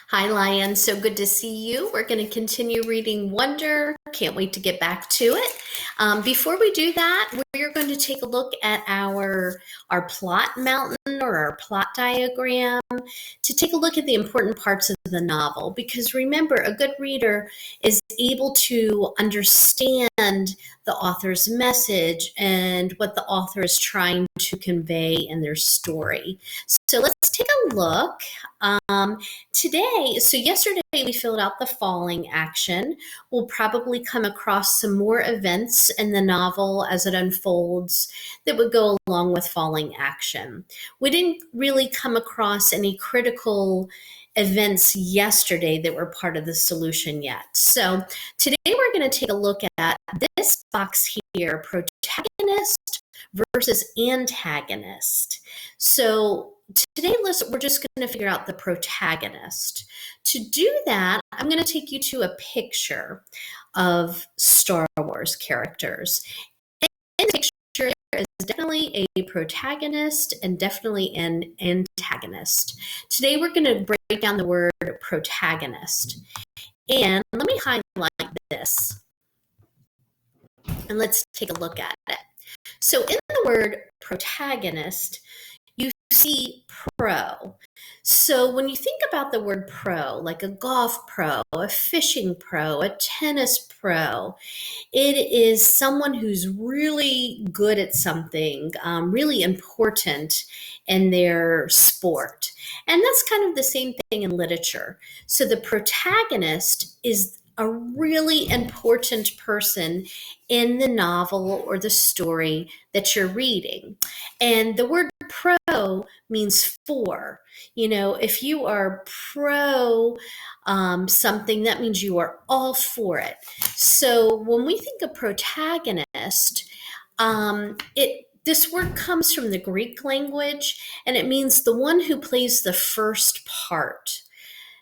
Hi, Lion. So good to see you. We're going to continue reading Wonder. Can't wait to get back to it. Before we do that, we're going to take a look at our plot mountain or our plot diagram to take a look at the important parts of the novel. Because remember, a good reader is able to understand the author's message and what the author is trying to convey in their story. So let's take a look. Yesterday we filled out the falling action. We'll probably come across some more events in the novel as it unfolds that would go along with falling action. We didn't really come across any critical events yesterday that were part of the solution yet. So today we're going to take a look at this box here, protagonist versus antagonist. So today, we're just going to figure out the protagonist. To do that, I'm going to take you to a picture of Star Wars characters. And in the picture, there is definitely a protagonist and definitely an antagonist. Today, we're going to break down the word protagonist. And let me highlight this. And let's take a look at it. So in the word protagonist, you see pro. So when you think about the word pro, like a golf pro, a fishing pro, a tennis pro, it is someone who's really good at something, really important in their sport. And that's kind of the same thing in literature. So the protagonist is a really important person in the novel or the story that you're reading. And the word pro means for. You know, if you are pro something, that means you are all for it. So when we think of protagonist, this word comes from the Greek language, and it means the one who plays the first part.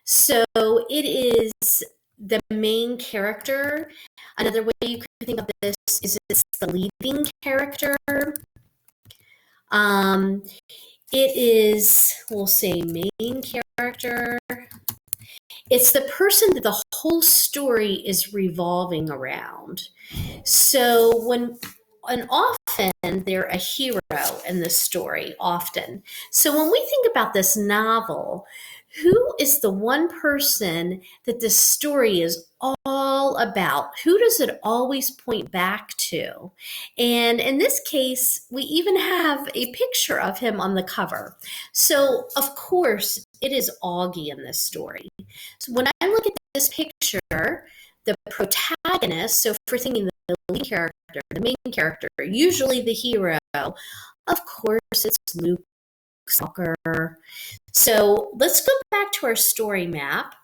So it is the main character. Another way you could think of this is it's the leading character. It is, we'll say, main character. It's the person that the whole story is revolving around. So and often they're a hero in the story, often. So when we think about this novel, who is the one person that this story is all about? Who does it always point back to? And in this case, we even have a picture of him on the cover. So, of course, it is Augie in this story. So when I look at this picture, the protagonist, so if we're thinking the lead character, the main character, usually the hero, of course, it's Luke Skywalker. So let's go back to our story map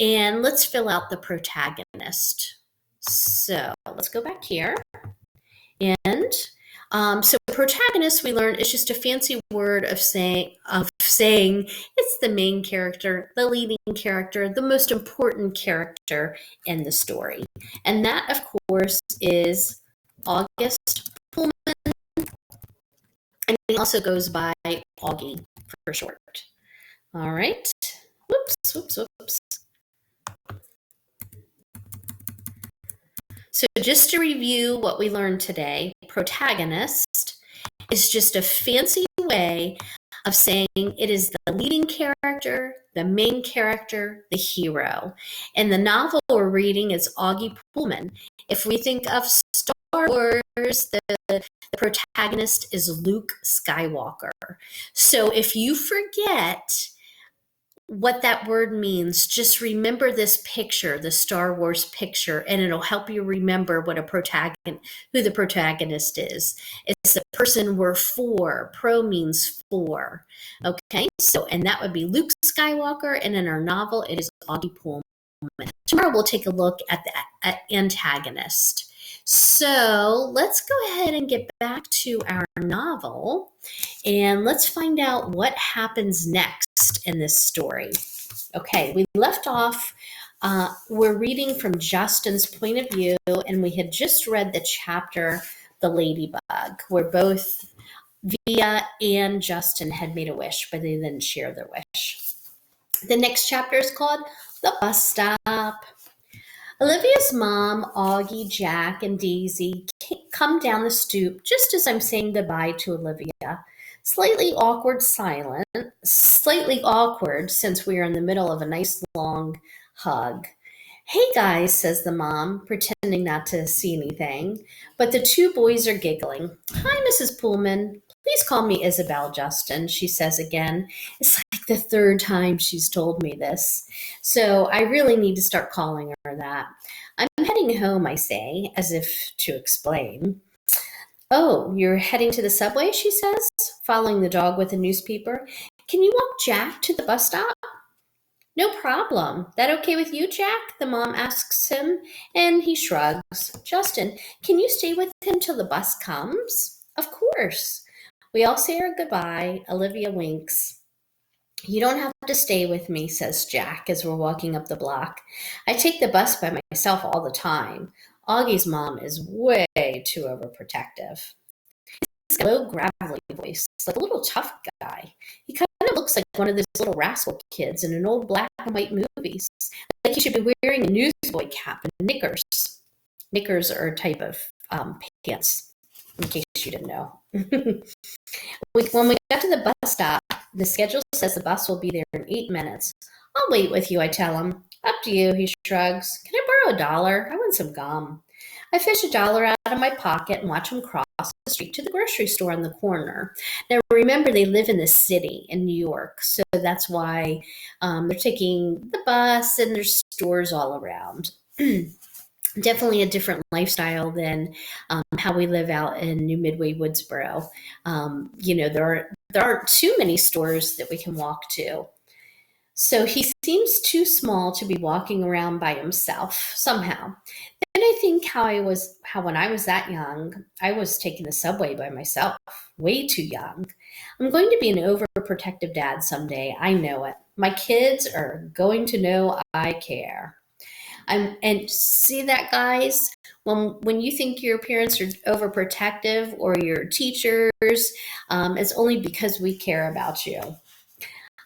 and let's fill out the protagonist. So let's go back here. And so protagonist, we learned, is just a fancy word of saying it's the main character, the leading character, the most important character in the story. And that, of course, is August Pullman. And he also goes by Augie for short. All right. Whoops. So just to review what we learned today, protagonist is just a fancy way of saying it is the leading character, the main character, the hero. And the novel we're reading is Augie Pullman. If we think of Star Wars, the protagonist is Luke Skywalker. So if you forget what that word means, just remember this picture, the Star Wars picture, and it'll help you remember what who the protagonist is. It's the person we're for. Pro means for. Okay, so, and that would be Luke Skywalker, and in our novel, it is Augie Pullman. Tomorrow we'll take a look at the antagonist. So let's go ahead and get back to our novel and let's find out what happens next in this story. Okay, we left off, we're reading from Justin's point of view, and we had just read the chapter, The Ladybug, where both Via and Justin had made a wish, but they didn't share their wish. The next chapter is called The Bus Stop. Olivia's mom, Augie, Jack, and Daisy come down the stoop just as I'm saying goodbye to Olivia. Slightly awkward since we are in the middle of a nice long hug. Hey guys, says the mom, pretending not to see anything. But the two boys are giggling. Hi, Mrs. Pullman. Please call me Isabel, Justin, she says again. It's like the third time she's told me this. So I really need to start calling her that. I'm heading home, I say, as if to explain. Oh, you're heading to the subway, she says, following the dog with a newspaper. Can you walk Jack to the bus stop? No problem. That okay with you, Jack? The mom asks him, and he shrugs. Justin, can you stay with him till the bus comes? Of course. We all say our goodbye. Olivia winks. You don't have to stay with me, says Jack as we're walking up the block. I take the bus by myself all the time. Augie's mom is way too overprotective. He's got a low, gravelly voice, like a little tough guy. He kind of looks like one of those little rascal kids in an old black and white movies. Like he should be wearing a newsboy cap and knickers. Knickers are a type of pants, in case you didn't know. When we got to the bus stop, the schedule says the bus will be there in 8 minutes. I'll wait with you, I tell him. Up to you, he shrugs. Can I borrow $1? I want some gum. I fish $1 out of my pocket and watch him cross the street to the grocery store on the corner. Now, remember, they live in the city in New York, so that's why they're taking the bus and there's stores all around. Definitely a different lifestyle than how we live out in New Midway, Woodsboro. There aren't too many stores that we can walk to. So he seems too small to be walking around by himself somehow. Then I think how when I was that young, I was taking the subway by myself, way too young. I'm going to be an overprotective dad someday. I know it. My kids are going to know I care. And see that, guys, when you think your parents are overprotective or your teachers, it's only because we care about you.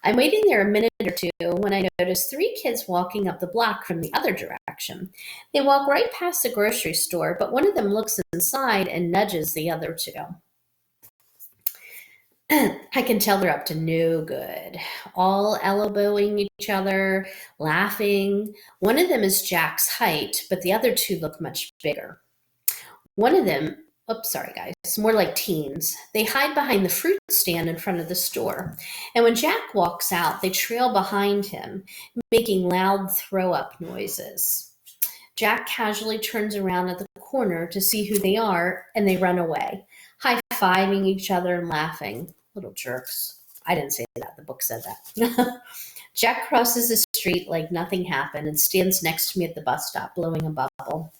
I'm waiting there a minute or two when I notice 3 kids walking up the block from the other direction. They walk right past the grocery store, but one of them looks inside and nudges the other 2. I can tell they're up to no good. All elbowing each other, laughing. One of them is Jack's height, but the other 2 look much bigger. One of them, oops, sorry guys, more like teens. They hide behind the fruit stand in front of the store. And when Jack walks out, they trail behind him, making loud throw-up noises. Jack casually turns around at the corner to see who they are, and they run away, high-fiving each other and laughing. Little jerks. I didn't say that. The book said that. Jack crosses the street like nothing happened and stands next to me at the bus stop, blowing a bubble.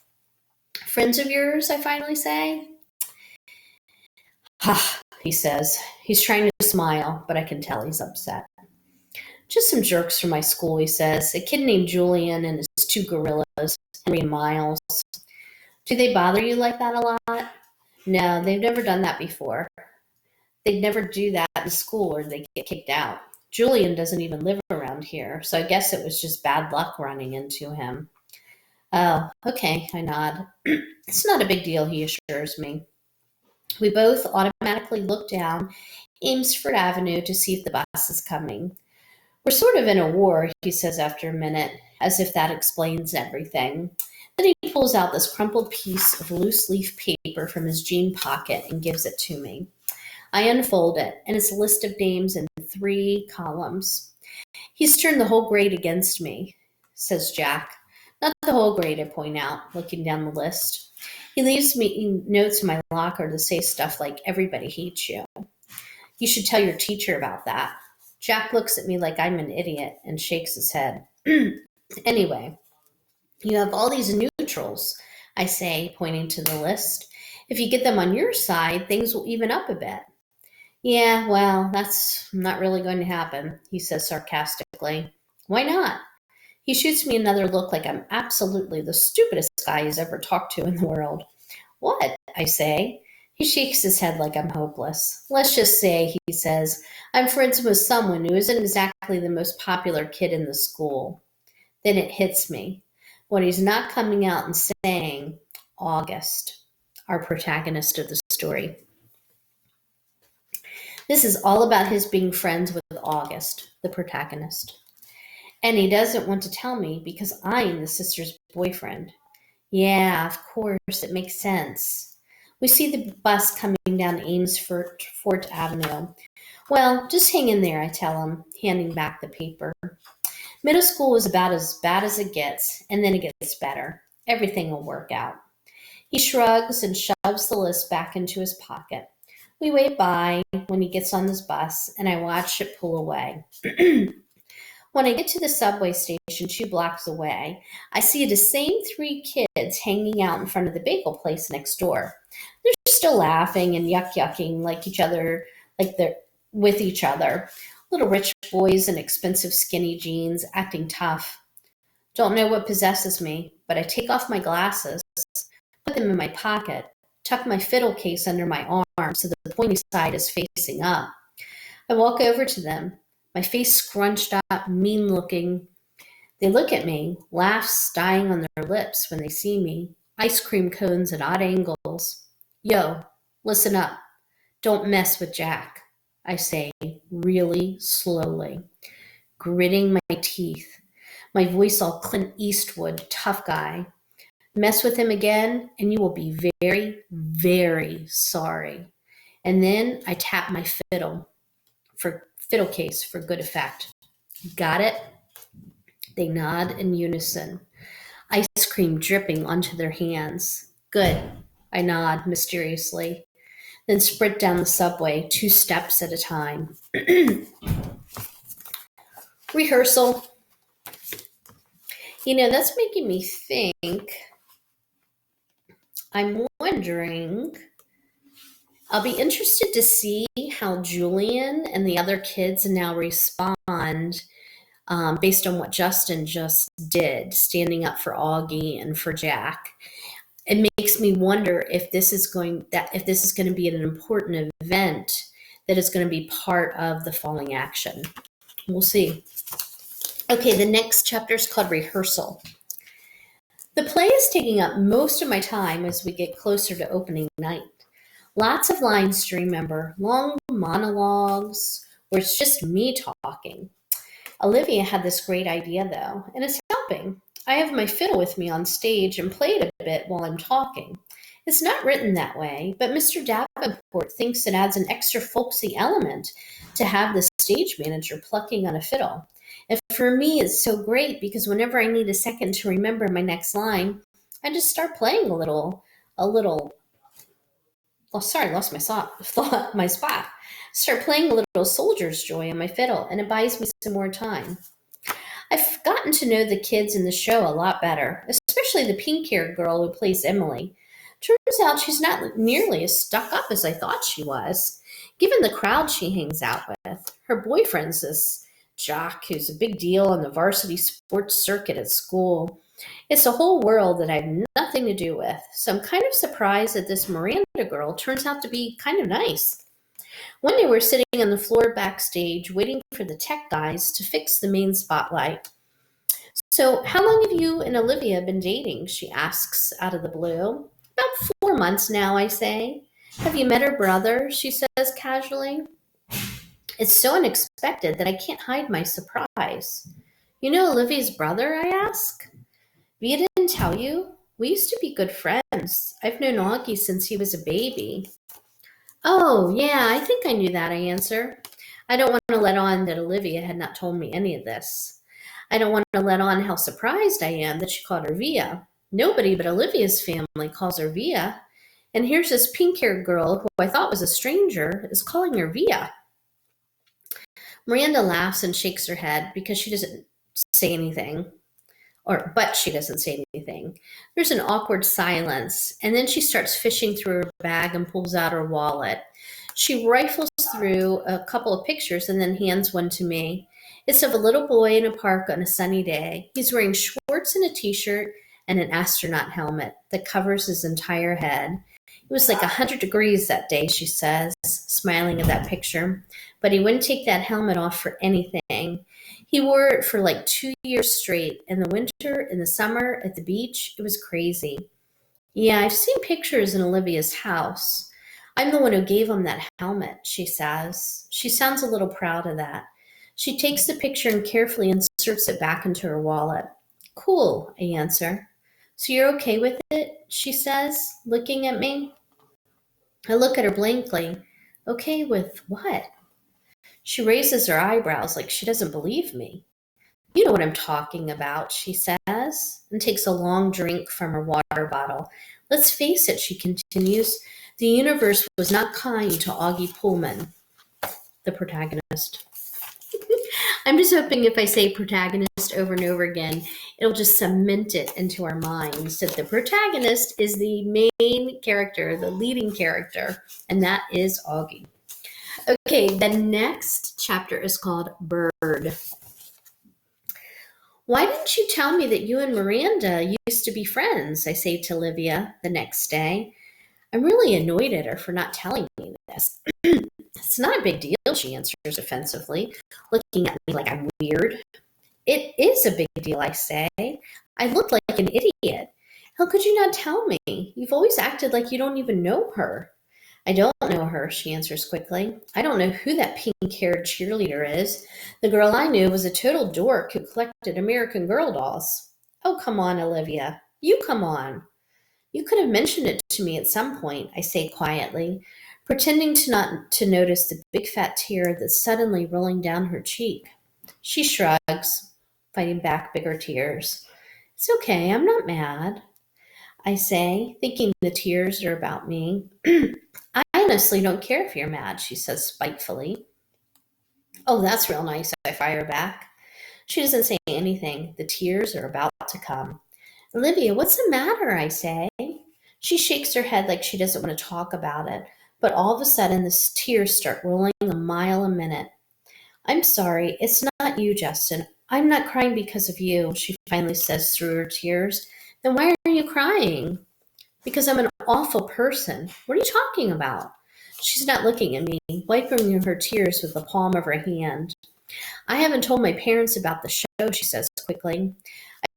Friends of yours, I finally say. Ha, he says. He's trying to smile, but I can tell he's upset. Just some jerks from my school, he says. A kid named Julian and his 2 gorillas, Henry and Miles. Do they bother you like that a lot? No, they've never done that before. They'd never do that in school or they get kicked out. Julian doesn't even live around here, so I guess it was just bad luck running into him. Oh, okay, I nod. It's not a big deal, he assures me. We both automatically look down Amesford Avenue to see if the bus is coming. We're sort of in a war, he says after a minute, as if that explains everything. Then he pulls out this crumpled piece of loose leaf paper from his jean pocket and gives it to me. I unfold it, and it's a list of names in 3 columns. He's turned the whole grade against me, says Jack. Not the whole grade, I point out, looking down the list. He leaves me notes in my locker to say stuff like, everybody hates you. You should tell your teacher about that. Jack looks at me like I'm an idiot and shakes his head. Anyway, you have all these neutrals, I say, pointing to the list. If you get them on your side, things will even up a bit. Yeah, well, that's not really going to happen, he says sarcastically. Why not? He shoots me another look like I'm absolutely the stupidest guy he's ever talked to in the world. What? I say. He shakes his head like I'm hopeless. Let's just say, he says, I'm friends with someone who isn't exactly the most popular kid in the school. Then it hits me. What he's not coming out and saying, August, our protagonist of the story. This is all about his being friends with August, the protagonist. And he doesn't want to tell me because I'm the sister's boyfriend. Yeah, of course, it makes sense. We see the bus coming down Fort Avenue. Well, just hang in there, I tell him, handing back the paper. Middle school is about as bad as it gets, and then it gets better. Everything will work out. He shrugs and shoves the list back into his pocket. We wait by when he gets on his bus, and I watch it pull away. When I get to the subway station 2 blocks away, I see the same 3 kids hanging out in front of the bagel place next door. They're still laughing and yucking like they're with each other. Little rich boys in expensive skinny jeans, acting tough. Don't know what possesses me, but I take off my glasses, put them in my pocket, tuck my fiddle case under my arm so the pointy side is facing up. I walk over to them, my face scrunched up, mean looking. They look at me, laughs dying on their lips when they see me, ice cream cones at odd angles. Yo, listen up. Don't mess with Jack, I say really slowly, gritting my teeth, my voice all Clint Eastwood, tough guy. Mess with him again, and you will be very, very sorry. And then I tap my fiddle case for good effect. Got it? They nod in unison, ice cream dripping onto their hands. Good, I nod mysteriously, then sprint down the subway 2 steps at a time. Rehearsal. That's making me think. I'm wondering, I'll be interested to see how Julian and the other kids now respond based on what Justin just did, standing up for Augie and for Jack. It makes me wonder if this is going to be an important event that is going to be part of the falling action. We'll see. Okay, the next chapter is called Rehearsal. The play is taking up most of my time as we get closer to opening night. Lots of lines to remember, long monologues where it's just me talking. Olivia had this great idea, though, and it's helping. I have my fiddle with me on stage and play it a bit while I'm talking. It's not written that way, but Mr. Davenport thinks it adds an extra folksy element to have the stage manager plucking on a fiddle. And for me, it's so great because whenever I need a second to remember my next line, I just start playing a little. Oh, sorry, I lost my spot. Start playing a little Soldier's Joy on my fiddle, and it buys me some more time. I've gotten to know the kids in the show a lot better, especially the pink-haired girl who plays Emily. Turns out she's not nearly as stuck up as I thought she was, given the crowd she hangs out with. Her boyfriend's this jock who's a big deal on the varsity sports circuit at school. It's a whole world that I have nothing to do with, so I'm kind of surprised that this Miranda girl turns out to be kind of nice. One day we're sitting on the floor backstage waiting for the tech guys to fix the main spotlight. So, how long have you and Olivia been dating? She asks out of the blue. About 4 months now, I say. Have you met her brother? She says casually. It's so unexpected that I can't hide my surprise. You know Olivia's brother, I ask? Via didn't tell you? We used to be good friends. I've known Augie since he was a baby. Oh, yeah, I think I knew that, I answer. I don't want to let on that Olivia had not told me any of this. I don't want to let on how surprised I am that she called her Via. Nobody but Olivia's family calls her Via. And here's this pink-haired girl who I thought was a stranger is calling her Via. Miranda laughs and shakes her head because she doesn't say anything. But she doesn't say anything. There's an awkward silence, and then she starts fishing through her bag and pulls out her wallet. She rifles through a couple of pictures and then hands one to me. It's of a little boy in a park on a sunny day. He's wearing shorts and a t-shirt and an astronaut helmet that covers his entire head. It was like 100 degrees that day, she says, smiling at that picture. But he wouldn't take that helmet off for anything. He wore it for like 2 years straight. In the winter, in the summer, at the beach. It was crazy. Yeah, I've seen pictures in Olivia's house. I'm the one who gave him that helmet, she says. She sounds a little proud of that. She takes the picture and carefully inserts it back into her wallet. Cool, I answer. So you're okay with it? She says, looking at me. I look at her blankly. Okay with what? She raises her eyebrows like she doesn't believe me. You know what I'm talking about, she says, and takes a long drink from her water bottle. Let's face it, she continues. The universe was not kind to Augie Pullman, the protagonist. I'm just hoping if I say protagonist over and over again, it'll just cement it into our minds that the protagonist is the main character, the leading character, and that is Augie. Okay, the next chapter is called Bird. Why didn't you tell me that you and Miranda used to be friends? I say to Olivia the next day. I'm really annoyed at her for not telling me this. It's not a big deal, she answers offensively, looking at me like I'm weird. It is a big deal, I say. I look like an idiot. How could you not tell me? You've always acted like you don't even know her. I don't know her, she answers quickly. I don't know who that pink-haired cheerleader is. The girl I knew was a total dork who collected American Girl dolls. Oh, come on, Olivia. You come on. You could have mentioned it to me at some point, I say quietly, pretending to not to notice the big fat tear that's suddenly rolling down her cheek. She shrugs, fighting back bigger tears. It's okay, I'm not mad, I say, thinking the tears are about me. I honestly don't care if you're mad, she says spitefully. Oh, that's real nice, I fire back. She doesn't say anything. The tears are about to come. Olivia, what's the matter? I say. She shakes her head like she doesn't want to talk about it, but all of a sudden the tears start rolling a mile a minute. I'm sorry, it's not you, Justin. I'm not crying because of you, she finally says through her tears. Then why are you crying? Because I'm an awful person. What are you talking about? She's not looking at me, wiping her tears with the palm of her hand. I haven't told my parents about the show, she says quickly.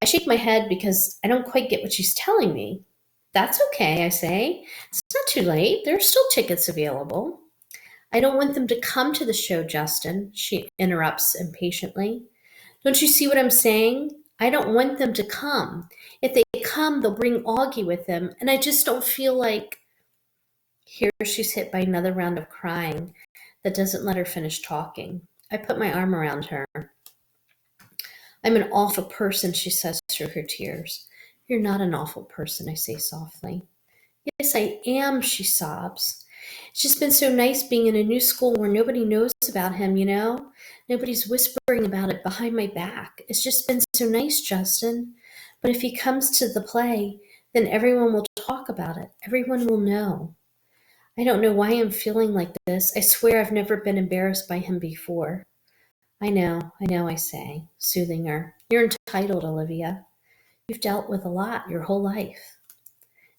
I shake my head because I don't quite get what she's telling me. That's okay, I say. It's not too late. There are still tickets available. I don't want them to come to the show, Justin, she interrupts impatiently. Don't you see what I'm saying? I don't want them to come. If they come, they'll bring Augie with them, and I just don't feel like... Here she's hit by another round of crying that doesn't let her finish talking. I put my arm around her. I'm an awful person, she says through her tears. You're not an awful person, I say softly. Yes, I am, she sobs. It's just been so nice being in a new school where nobody knows about him, you know? Nobody's whispering about it behind my back. It's just been so nice, Justin. But if he comes to the play, then everyone will talk about it. Everyone will know. I don't know why I'm feeling like this. I swear I've never been embarrassed by him before. I know, I say, soothing her. You're entitled, Olivia. You've dealt with a lot your whole life.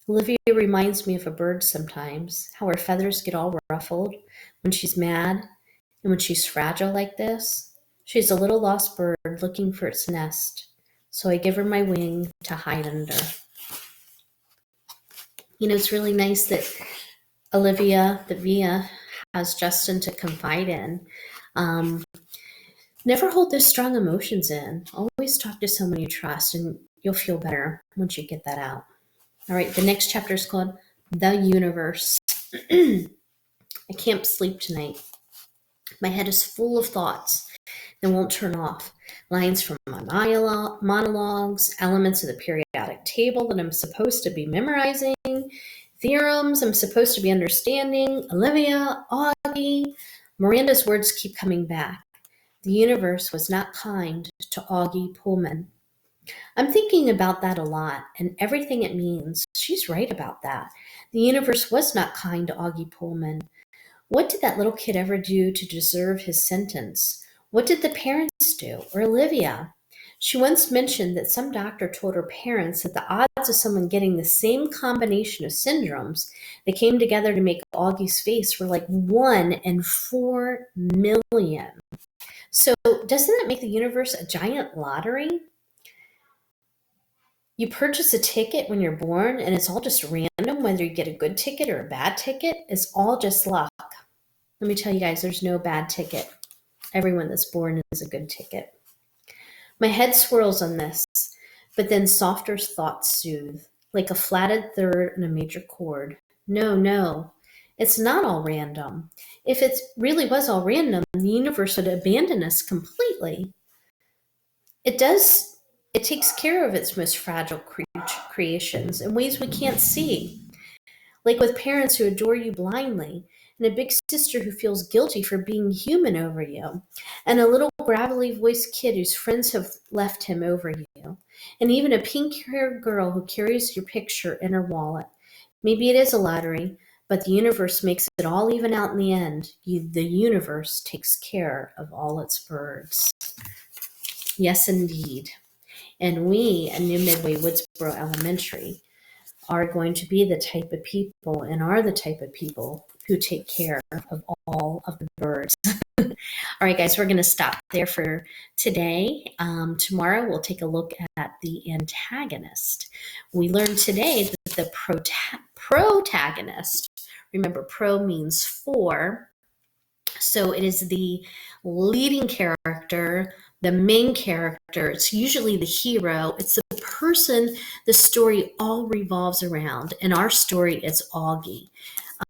Olivia reminds me of a bird sometimes, how her feathers get all ruffled when she's mad and when she's fragile like this. She's a little lost bird looking for its nest, so I give her my wing to hide under. You know, it's really nice that Via has Justin to confide in. Never hold those strong emotions in. Always talk to someone you trust, and you'll feel better once you get that out. All right, the next chapter is called The Universe. I can't sleep tonight. My head is full of thoughts that won't turn off. Lines from my monologues, elements of the periodic table that I'm supposed to be memorizing, theorems I'm supposed to be understanding, Olivia, Augie. Miranda's words keep coming back. The universe was not kind to Augie Pullman. I'm thinking about that a lot and everything it means. She's right about that. The universe was not kind to Augie Pullman. What did that little kid ever do to deserve his sentence? What did the parents do? Or Olivia? She once mentioned that some doctor told her parents that the odds of someone getting the same combination of syndromes that came together to make Augie's face were like 1 in 4 million. So, doesn't that make the universe a giant lottery? You purchase a ticket when you're born, and it's all just random whether you get a good ticket or a bad ticket. It's all just luck. Let me tell you guys, there's no bad ticket. Everyone that's born is a good ticket. My head swirls on this, but then softer thoughts soothe, like a flatted third in a major chord. No, no, it's not all random. If it really was all random, the universe would abandon us completely. It does. It takes care of its most fragile creations in ways we can't see, like with parents who adore you blindly, and a big sister who feels guilty for being human over you, and a little gravelly voiced kid whose friends have left him over you, and even a pink haired girl who carries your picture in her wallet. Maybe it is a lottery, but the universe makes it all even out in the end. The universe takes care of all its birds. Yes, indeed. And we at New Midway Woodsboro Elementary are going to be the type of people and are the type of people who take care of all of the birds. All right, guys, we're going to stop there for today. Tomorrow, we'll take a look at the antagonist. We learned today that the protagonist, remember, pro means for, so it is the leading character, the main character. It's usually the hero. It's the person the story all revolves around. In our story, it's Augie.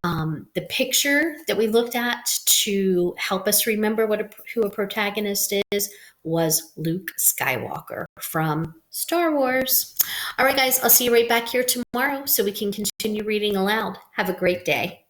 The picture that we looked at to help us remember who a protagonist is was Luke Skywalker from Star Wars. All right, guys, I'll see you right back here tomorrow so we can continue reading aloud. Have a great day.